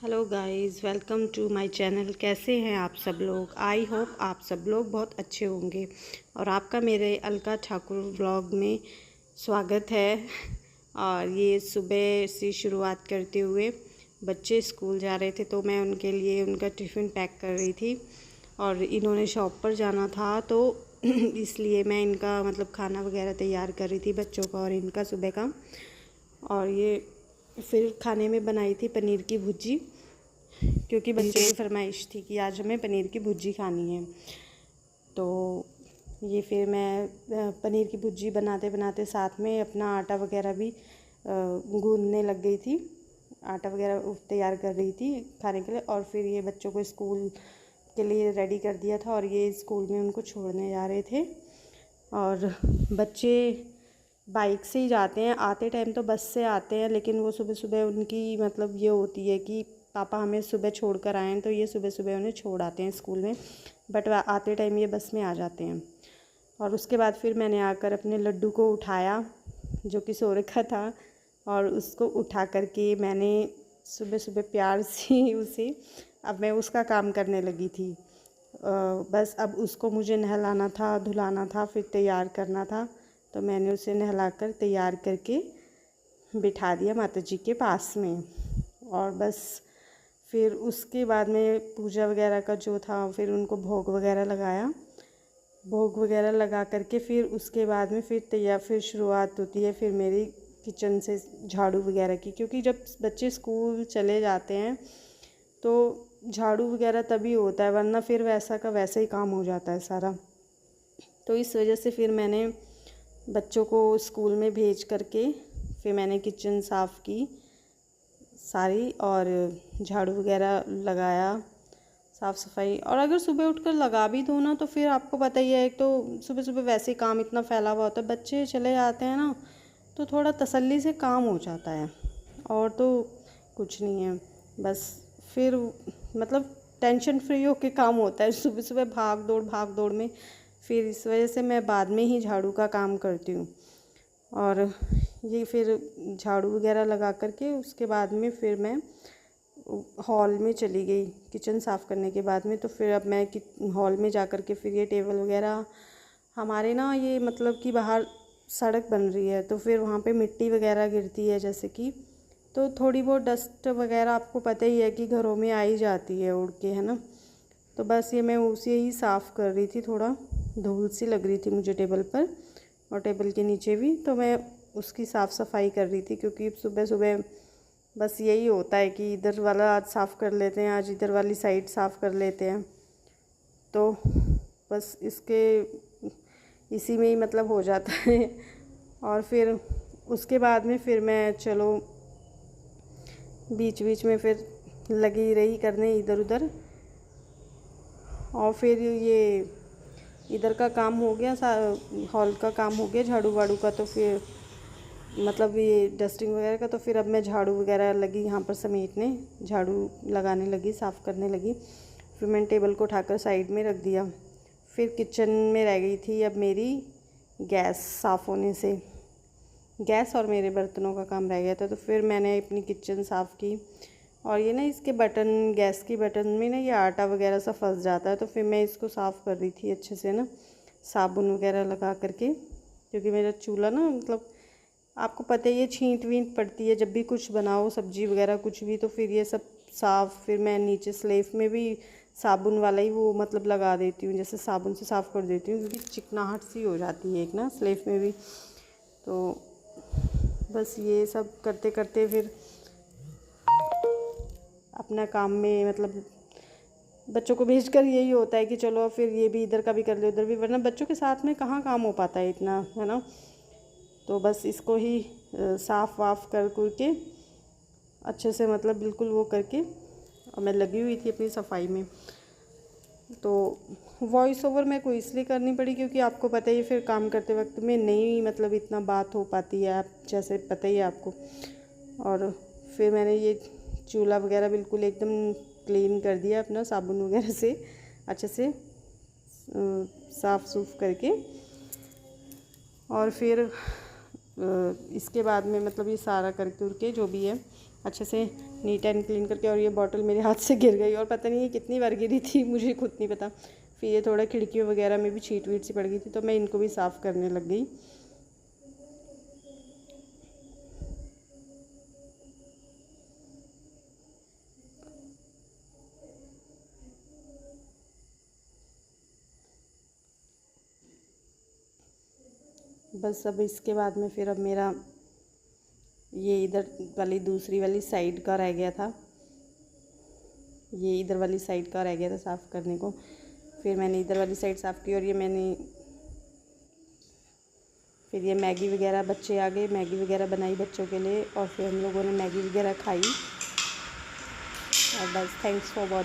Hello guys, welcome to my channel. कैसे हैं आप सब लोग? आई होप आप सब लोग बहुत अच्छे होंगे और आपका मेरे अलका ठाकुर व्लॉग में स्वागत है। और ये सुबह से शुरुआत करते हुए बच्चे स्कूल जा रहे थे तो मैं उनके लिए उनका टिफ़िन पैक कर रही थी और इन्होंने शॉप पर जाना था तो इसलिए मैं इनका मतलब खाना वगैरह तैयार कर रही थी बच्चों का और इनका सुबह का। और ये फिर खाने में बनाई थी पनीर की भुर्जी, क्योंकि बच्चे की फरमाइश थी कि आज हमें पनीर की भुर्जी खानी है। तो ये फिर मैं पनीर की भुर्जी बनाते बनाते साथ में अपना आटा वगैरह भी गूंदने लग गई थी। आटा वगैरह तैयार कर रही थी खाने के लिए और फिर ये बच्चों को स्कूल के लिए रेडी कर दिया था और ये स्कूल में उनको छोड़ने जा रहे थे। और बच्चे बाइक से ही जाते हैं, आते टाइम तो बस से आते हैं, लेकिन वो सुबह सुबह उनकी मतलब ये होती है कि पापा हमें सुबह छोड़ कर आएँ, तो ये सुबह सुबह उन्हें छोड़ आते हैं स्कूल में। बट आते टाइम ये बस में आ जाते हैं। और उसके बाद फिर मैंने आकर अपने लड्डू को उठाया जो कि सो रखा था और उसको उठा करके मैंने सुबह सुबह प्यार से उसे अब मैं उसका काम करने लगी थी। बस अब उसको मुझे नहलाना था, धुलाना था, फिर तैयार करना था। तो मैंने उसे नहलाकर तैयार करके बिठा दिया माता जी के पास में। और बस फिर उसके बाद में पूजा वगैरह का जो था, फिर उनको भोग वगैरह लगाया। भोग वगैरह लगा करके फिर उसके बाद में फिर शुरुआत होती है फिर मेरी किचन से झाड़ू वगैरह की, क्योंकि जब बच्चे स्कूल चले जाते हैं तो झाड़ू वगैरह तभी होता है, वरना फिर वैसा का वैसा ही काम हो जाता है सारा। तो इस वजह से फिर मैंने बच्चों को स्कूल में भेज करके फिर मैंने किचन साफ़ की सारी और झाड़ू वगैरह लगाया, साफ़ सफाई। और अगर सुबह उठकर लगा भी दो ना तो फिर आपको पता ही है, एक तो सुबह सुबह वैसे काम इतना फैला हुआ होता है, बच्चे चले जाते हैं ना तो थोड़ा तसल्ली से काम हो जाता है और तो कुछ नहीं है। बस फिर मतलब टेंशन फ्री होके काम होता है, सुबह सुबह भाग दौड़ में। फिर इस वजह से मैं बाद में ही झाड़ू का काम करती हूँ। और ये फिर झाड़ू वगैरह लगा करके उसके बाद में फिर मैं हॉल में चली गई किचन साफ़ करने के बाद में। तो फिर अब मैं हॉल में जा कर के फिर ये टेबल वगैरह हमारे ना ये मतलब कि बाहर सड़क बन रही है तो फिर वहाँ पे मिट्टी वगैरह गिरती है जैसे कि, तो थोड़ी बहुत डस्ट वगैरह आपको पता ही है कि घरों में आ ही जाती है उड़ के, है ना। तो बस ये मैं उसे ही साफ़ कर रही थी, थोड़ा धूल सी लग रही थी मुझे टेबल पर और टेबल के नीचे भी, तो मैं उसकी साफ़ सफाई कर रही थी। क्योंकि सुबह सुबह बस यही होता है कि इधर वाला आज साफ़ कर लेते हैं, आज इधर वाली साइड साफ़ कर लेते हैं, तो बस इसी में ही मतलब हो जाता है। और फिर उसके बाद में फिर मैं चलो बीच बीच में फिर लगी रही करने इधर उधर। और फिर ये इधर का काम हो गया, हॉल का काम हो गया झाड़ू वाड़ू का, तो फिर मतलब ये डस्टिंग वगैरह का। तो फिर अब मैं झाड़ू वगैरह लगी यहाँ पर समेटने, झाड़ू लगाने लगी, साफ़ करने लगी। फिर मैंने टेबल को उठाकर साइड में रख दिया। फिर किचन में रह गई थी अब मेरी गैस साफ़ होने से, गैस और मेरे बर्तनों का काम रह गया था। तो फिर मैंने अपनी किचन साफ़ की और ये ना इसके बटन, गैस की बटन में ना ये आटा वगैरह सा फंस जाता है, तो फिर मैं इसको साफ़ कर रही थी अच्छे से ना, साबुन वगैरह लगा करके। क्योंकि मेरा चूल्हा ना मतलब आपको पता ही है छींट वींट पड़ती है जब भी कुछ बनाओ सब्जी वगैरह कुछ भी, तो फिर ये सब साफ़ फिर मैं नीचे स्लेफ में भी साबुन वाला ही वो मतलब लगा देती हूँ, जैसे साबुन से साफ़ कर देती हूँ, क्योंकि चिकनाहट सी हो जाती है एक ना स्लेफ में भी। तो बस ये सब करते करते फिर अपना काम में मतलब बच्चों को भेजकर यही होता है कि चलो फिर ये भी इधर का भी कर लो उधर भी, वरना बच्चों के साथ में कहाँ काम हो पाता है इतना, है ना। तो बस इसको ही साफ़ वाफ़ कर के अच्छे से मतलब बिल्कुल वो करके और मैं लगी हुई थी अपनी सफाई में। तो वॉइस ओवर मेरे को इसलिए करनी पड़ी क्योंकि आपको पता ही फिर काम करते वक्त में नहीं मतलब इतना बात हो पाती है, आप जैसे पता ही है आपको। और फिर मैंने ये चूल्हा वगैरह बिल्कुल एकदम क्लीन कर दिया अपना साबुन वगैरह से अच्छे से साफ़ सूफ़ करके। और फिर इसके बाद में मतलब ये सारा करके जो भी है अच्छे से नीट एंड क्लीन करके। और ये बॉटल मेरे हाथ से गिर गई और पता नहीं ये कितनी बार गिरी थी, मुझे खुद नहीं पता। फिर ये थोड़ा खिड़कियों वगैरह में भी छीट वीट सी पड़ गई थी, तो मैं इनको भी साफ़ करने लग गई। बस अब इसके बाद में फिर अब मेरा ये इधर वाली दूसरी वाली साइड का रह गया था, ये इधर वाली साइड का रह गया था साफ़ करने को। फिर मैंने इधर वाली साइड साफ़ की और फिर ये मैगी वगैरह, बच्चे आ गए, मैगी वगैरह बनाई बच्चों के लिए और फिर हम लोगों ने मैगी वगैरह खाई। और बस, थैंक्स फॉर वॉचिंग।